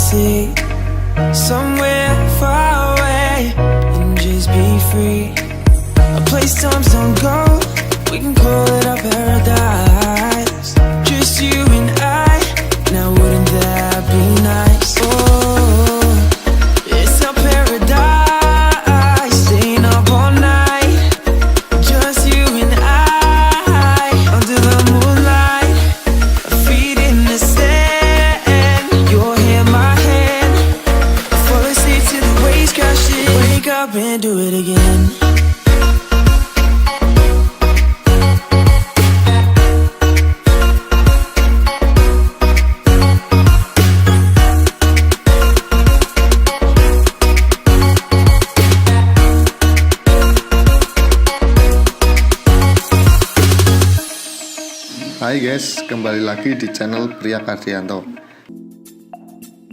see somewhere far away and just be free. A place times don't go, we can call it our paradise. Just you and I, now wouldn't that be nice? Oh, it's our paradise, staying up all night. Just you and I, under the moonlight, our feet in the sand. Your hand, my hand, fall asleep till the waves crash in. Wake up and do it again. Hai guys, kembali lagi di channel Pria Kardianto.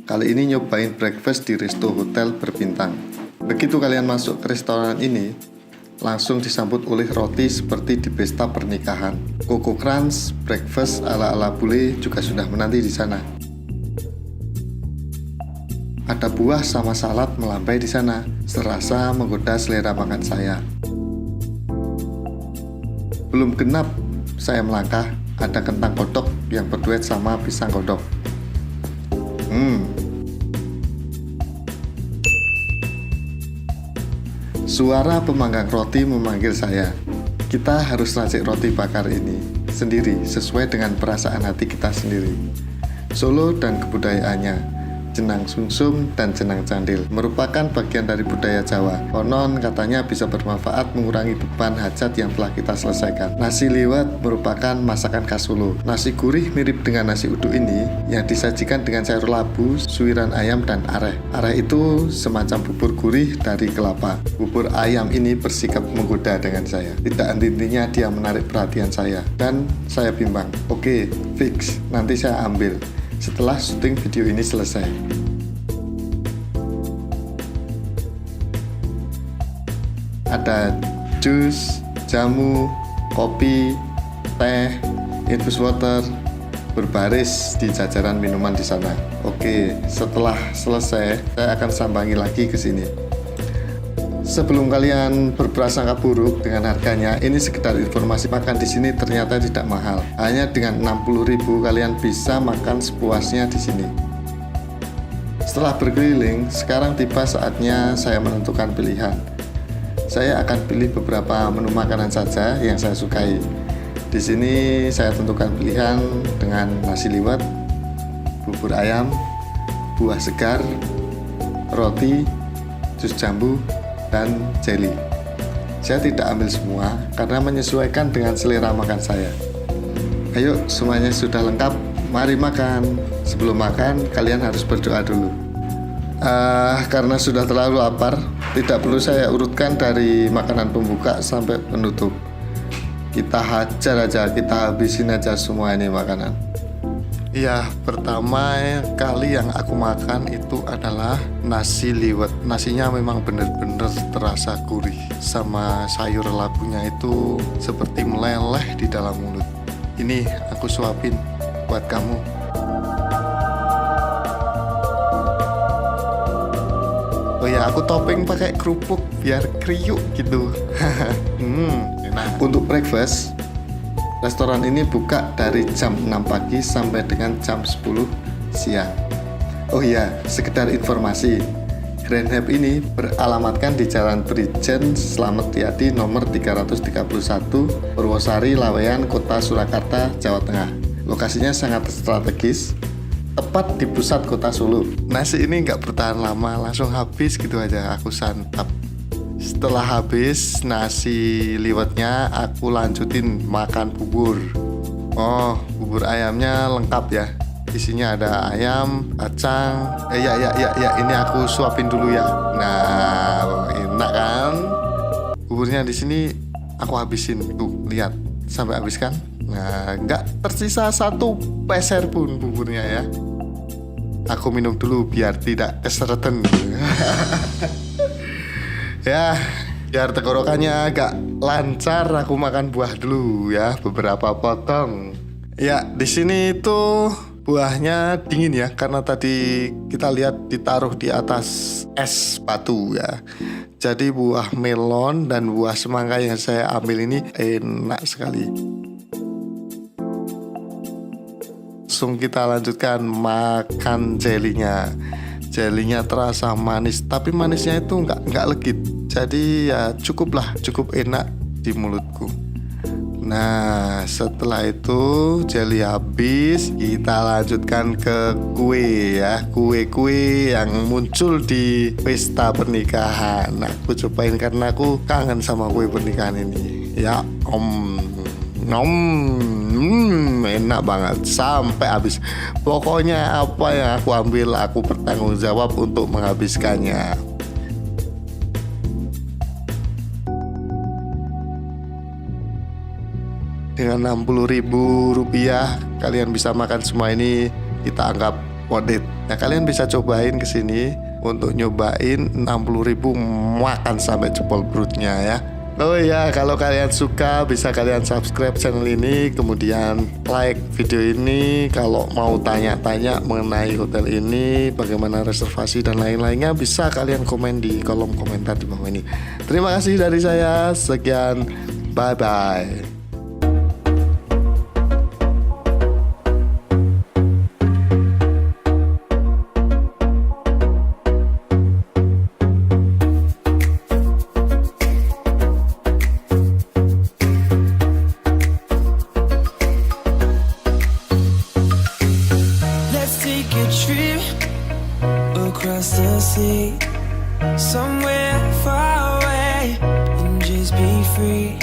Kali ini nyobain breakfast di resto hotel berbintang. Begitu kalian masuk ke restoran ini, langsung disambut oleh roti seperti di pesta pernikahan. Coco Crunch, breakfast ala-ala bule juga sudah menanti di sana. Ada buah sama salad melambai di sana, serasa menggoda selera makan saya. Belum genap saya melangkah, ada kentang kodok yang berduet sama pisang kodok. Suara pemanggang roti memanggil saya. Kita harus racik roti bakar ini sendiri sesuai dengan perasaan hati kita sendiri. Solo dan kebudayaannya, jenang sungsum dan jenang candil merupakan bagian dari budaya Jawa. Konon katanya bisa bermanfaat mengurangi beban hajat yang telah kita selesaikan. Nasi liwet merupakan masakan khas Solo. Nasi gurih mirip dengan nasi uduk ini yang disajikan dengan sayur labu, suiran ayam, dan areh. Areh itu semacam bubur gurih dari kelapa. Bubur ayam ini bersikap menggoda dengan saya. Tidak henti-hentinya dia menarik perhatian saya, dan saya bimbang. Oke, fix, nanti saya ambil setelah syuting video ini selesai. Ada jus, jamu, kopi, teh, infus water berbaris di jajaran minuman di sana. Oke, setelah selesai saya akan sambangi lagi ke sini. Sebelum kalian berprasangka buruk dengan harganya, ini sekedar informasi, makan di sini ternyata tidak mahal. Hanya dengan 60.000 kalian bisa makan sepuasnya di sini. Setelah berkeliling, sekarang tiba saatnya saya menentukan pilihan. Saya akan pilih beberapa menu makanan saja yang saya sukai. Di sini saya tentukan pilihan dengan nasi liwet, bubur ayam, buah segar, roti, jus jambu, dan jelly. Saya tidak ambil semua karena menyesuaikan dengan selera makan saya. Ayo, semuanya sudah lengkap, mari makan. Sebelum makan, kalian harus berdoa dulu. Karena sudah terlalu lapar, tidak perlu saya urutkan dari makanan pembuka sampai penutup. Kita hajar aja, kita habisin aja semua ini makanan. Iya, pertama kali yang aku makan itu adalah nasi liwet. Nasinya memang benar-benar terasa gurih, sama sayur labunya itu seperti meleleh di dalam mulut. Ini aku suapin buat kamu. Oh ya, aku topping pakai kerupuk biar kriuk gitu. Enak. Untuk breakfast, restoran ini buka dari jam 6 pagi sampai dengan jam 10 siang. Oh iya, sekedar informasi, Grand Hype ini beralamatkan di Jalan Brigjen Slamet Riyadi nomor 331, Purwosari, Laweyan, Kota Surakarta, Jawa Tengah. Lokasinya sangat strategis, tepat di pusat kota Solo. Nasi ini nggak bertahan lama, langsung habis gitu aja aku santap. Setelah habis nasi liwetnya, aku lanjutin makan bubur. Oh, bubur ayamnya lengkap ya. Isinya ada ayam, kacang. Ya, ini aku suapin dulu ya. Nah, enak kan? Buburnya di sini aku habisin. Tuh, lihat. Sampai habis kan? Nah, nggak tersisa satu peser pun buburnya ya. Aku minum dulu biar tidak keseretan. Ya, biar tenggorokannya agak lancar, aku makan buah dulu ya, beberapa potong. Ya, di sini itu buahnya dingin ya, karena tadi kita lihat ditaruh di atas es batu ya. Jadi buah melon dan buah semangka yang saya ambil ini enak sekali. Langsung kita lanjutkan makan jelinya. Jelinya terasa manis, tapi manisnya itu nggak legit. Jadi ya cukup enak di mulutku. Nah, setelah itu jeli habis, kita lanjutkan ke kue ya. Kue-kue yang muncul di pesta pernikahan. Nah, aku cobain karena aku kangen sama kue pernikahan ini. Ya, enak banget sampai habis. Pokoknya apa yang aku ambil, aku bertanggung jawab untuk menghabiskannya. Dengan Rp60.000 kalian bisa makan semua ini, kita anggap worth it. Nah, kalian bisa cobain kesini untuk nyobain 60.000 makan sampai jempol perutnya ya. Oh ya, kalau kalian suka bisa kalian subscribe channel ini, kemudian like video ini. Kalau mau tanya-tanya mengenai hotel ini, bagaimana reservasi dan lain-lainnya, bisa kalian komen di kolom komentar di bawah ini. Terima kasih dari saya, sekian, bye-bye. Take a trip across the sea, somewhere far away, and just be free.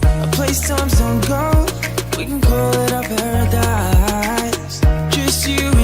A place times don't go, we can call it our paradise. Just you